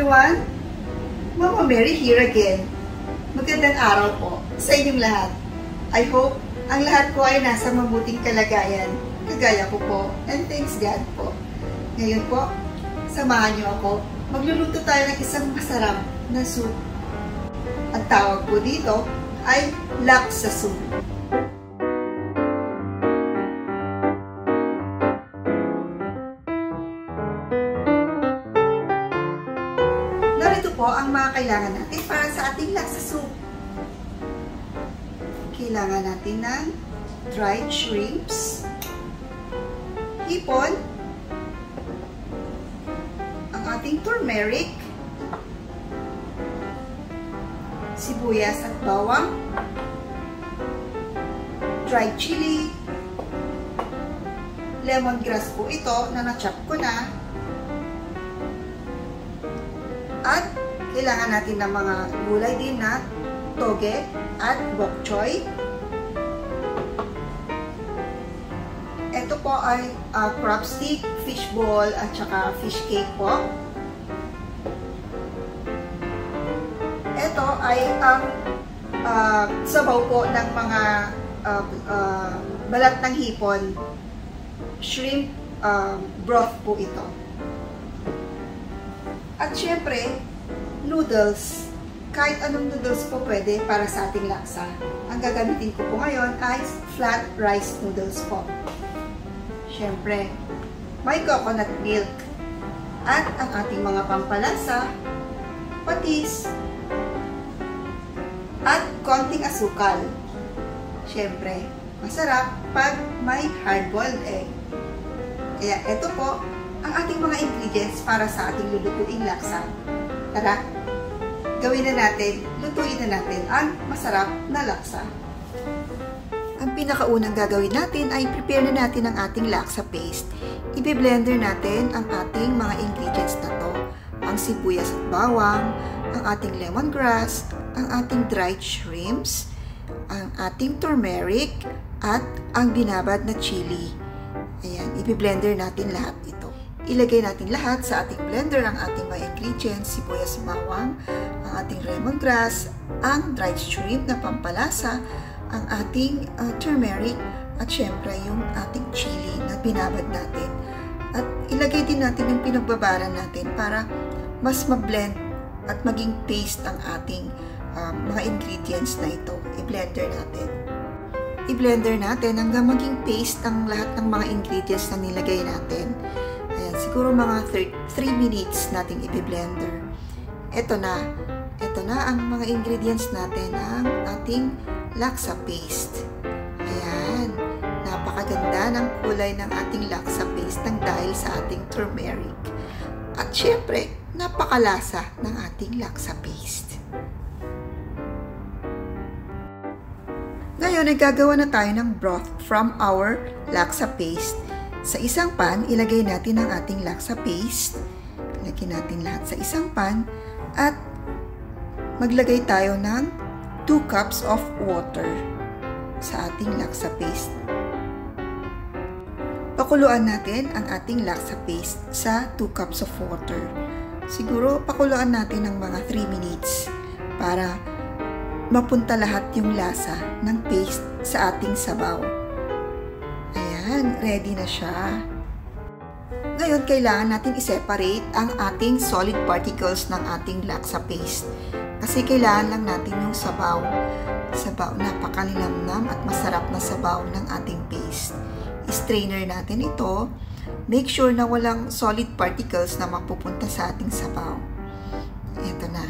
everyone! Mama Mary here again. Magandang araw po sa inyong lahat. I hope ang lahat po ay nasa mabuting kalagayan, kagaya ko po, and thanks God po. Ngayon po, samahan niyo ako. Magluluto tayo ng isang masarap na soup. Ang tawag po dito ay laksa soup. Narito po ang mga kailangan natin para sa ating laksa soup. Kailangan natin ng dried shrimps, hipon, ang ating turmeric, sibuyas at bawang, dried chilli, lemongrass po ito na na-chop ko na, at kailangan natin ng mga gulay din na toge at bokchoy. Ito po ay crabstick, fishball at saka fish cake po. Ito ay ang sabaw po ng mga balat ng hipon. Shrimp broth po ito. At syempre, noodles. Kahit anong noodles po pwede para sa ating laksa. Ang gagamitin ko po ngayon ay flat rice noodles po. Syempre, may coconut milk. At ang ating mga pampalasa, patis, at konting asukal. Syempre, masarap pag may hard-boiled egg. Kaya ito po ang ating mga ingredients para sa ating lulutuing laksa. Tara, gawin na natin, lutuin na natin ang masarap na laksa. Ang pinakaunang gagawin natin ay prepare na natin ang ating laksa paste. I-blender natin ang ating mga ingredients na to. Ang sibuyas at bawang, ang ating lemongrass, ang ating dried shrimps, ang ating turmeric, at ang binabad na chili. Ayan, i-blender natin lahat ito. Ilagay natin lahat sa ating blender ang ating mga ingredients, sibuyas at bawang, ang ating lemongrass, ang dried shrimp na pampalasa, ang ating turmeric, at syempre yung ating chili na binabad natin. At ilagay din natin yung pinagbabaran natin para mas ma-blend at maging paste ang ating mga ingredients na ito. I-blender natin. I-blender natin hanggang maging paste ang lahat ng mga ingredients na nilagay natin. Ayan, siguro mga 3 minutes nating i-blender. Ito na ang mga ingredients natin ng ating laksa paste. Ayan, napakaganda ng kulay ng ating laksa paste nang dahil sa ating turmeric. At syempre, napakalasa ng ating laksa paste. Ngayon ay gagawa na tayo ng broth from our laksa paste. Sa isang pan, ilagay natin ang ating laksa paste. Ilagay natin lahat sa isang pan at maglagay tayo ng 2 cups of water sa ating laksa paste. Pakuluan natin ang ating laksa paste sa 2 cups of water. Siguro pakuluan natin ng mga 3 minutes para mapunta lahat yung lasa ng paste sa ating sabaw. Ayan, ready na siya. Ngayon, kailangan natin i-separate ang ating solid particles ng ating laksa paste. Kasi kailangan lang natin yung sabaw. Sabaw, napakanilamnam at masarap na sabaw ng ating paste. I-strainer natin ito. Make sure na walang solid particles na mapupunta sa ating sabaw. Ito na.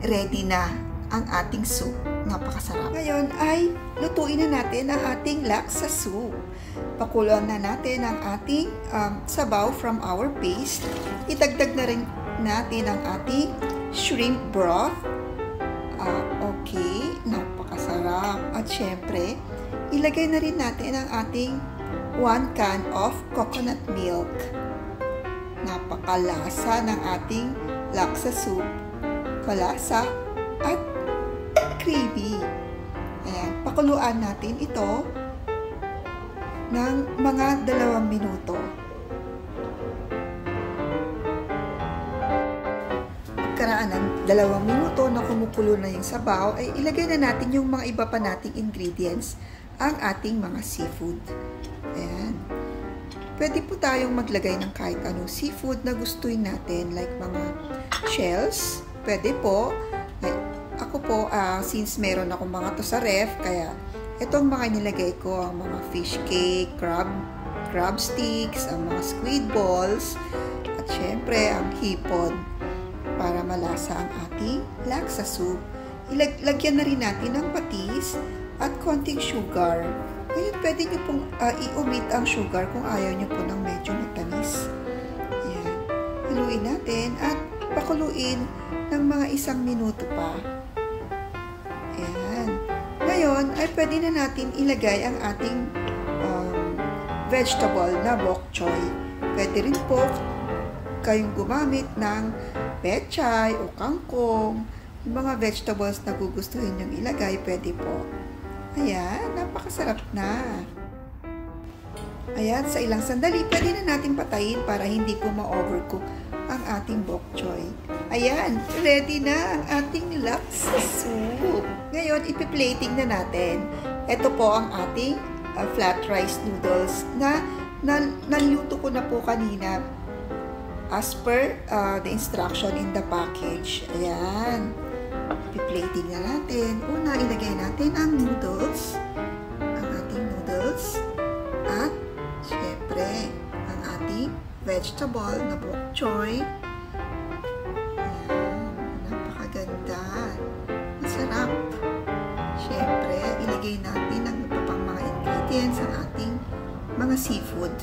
Ready na ang ating soup. Napakasarap. Ngayon ay lutuin na natin ang ating laksa soup. Pakuluan na natin ang ating sabaw from our paste. Idagdag na rin natin ang ating shrimp broth. Okay, napakasarap. At syempre, ilagay na rin natin ang ating 1 can of coconut milk. Napakalasa ng ating laksa soup. Malasa at creamy. Ayan, pakuluan natin ito ng mga 2 minuto. pagkaraan ng 2 minuto na kumukulo na yung sabaw, ay ilagay na natin yung mga iba pa nating ingredients, ang ating mga seafood. Ayan. Pwede po tayong maglagay ng kahit anong seafood na gustuin natin, like mga shells. Pwede po. Ako po, since meron akong mga to sa ref, kaya itong mga nilagay ko, ang mga fish cake, crabsticks, ang mga squid balls, at syempre ang hipon para malasa ang ating laksa soup. Lagyan na rin natin ng patis at konting sugar. Ngayon, pwede nyo pong i-omit ang sugar kung ayaw nyo po ng medyo matamis. Ayan. Haluin natin at pakuluin ng mga 1 minuto pa. Ayan. Ngayon, ay pwede na natin ilagay ang ating vegetable na bokchoy. Pwede rin po kayong gumamit ng pechay o kangkong. Yung mga vegetables na gugustuhin nyong ilagay, pwede po. Ayan, napakasarap na. Ayan, sa ilang sandali, pwede na natin patayin para hindi po ma-overcook ang ating bokchoy. Ayan, ready na ang ating laksa soup. Ngayon, ipi-plating na natin. Ito po ang ating flat rice noodles na naluto ko na po kanina as per the instruction in the package. Ayan. Ipi-plating na natin. Una, ilagay natin ang noodles. Ang ating noodles. At, syempre, ang ating vegetable na bokchoy. Ayan. Napakaganda. Masarap. Syempre, ilagay natin ang iba pang mga ingredients ang ating mga seafood.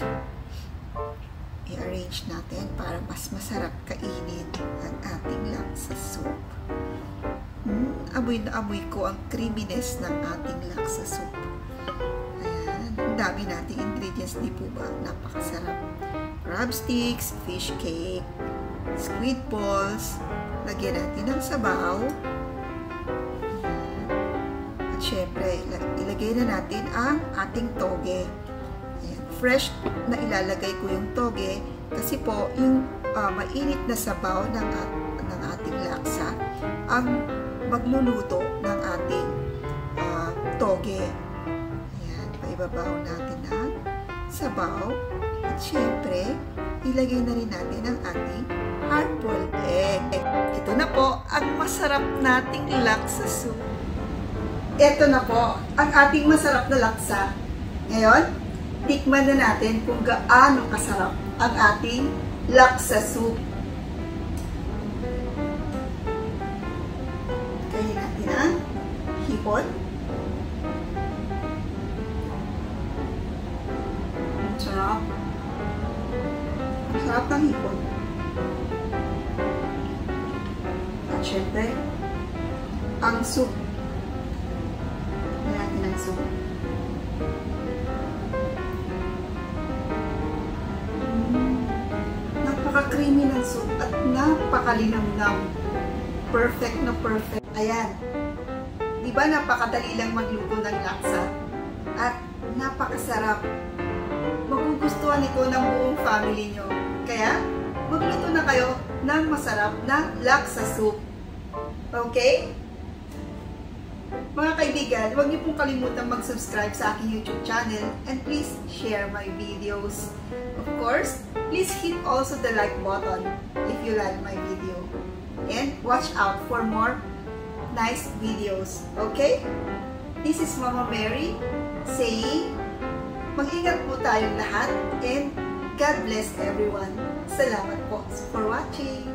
I-arrange natin para mas masarap kainin ang ating laksa soup. Amoy na amoy ko ang creaminess ng ating laksa soup. Ayan. Ang dami nating ingredients, di po ba? Napakasarap. Crabsticks, fish cake, squid balls. Lagyan natin ng sabaw. At syempre, ilagay na natin ang ating toge. Ayan. Fresh na ilalagay ko yung toge kasi po yung mainit na sabaw ng ating laksa ang magluluto ng ating toge. Ayan, paibabaw natin ang sabaw. At syempre, ilagay na rin natin ang ating hard-boiled egg. Ito na po ang masarap nating laksa soup. Ito na po ang ating masarap na laksa. Ngayon, tikman na natin kung gaano kasarap ang ating laksa soup. Kainin natin ang hipon. Ang sarap. Ang sarap ng hipon. At syempre, ang soup. Kainin natin ang soup. Napaka-creamy ng soup at napakalinamnam. Perfect na perfect. Ayan. Diba napakadali lang magluto ng laksa? At napakasarap. Magugustuhan ito ng buong family nyo. Kaya, magluto na kayo ng masarap na laksa soup. Okay? Mga kaibigan, huwag niyo pong kalimutan mag-subscribe sa aking YouTube channel and please share my videos. Of course, please hit also the like button if you like my video. And watch out for more nice videos. Okay? This is Mama Mary saying, mag-ingat po tayong lahat and God bless everyone. Salamat po for watching.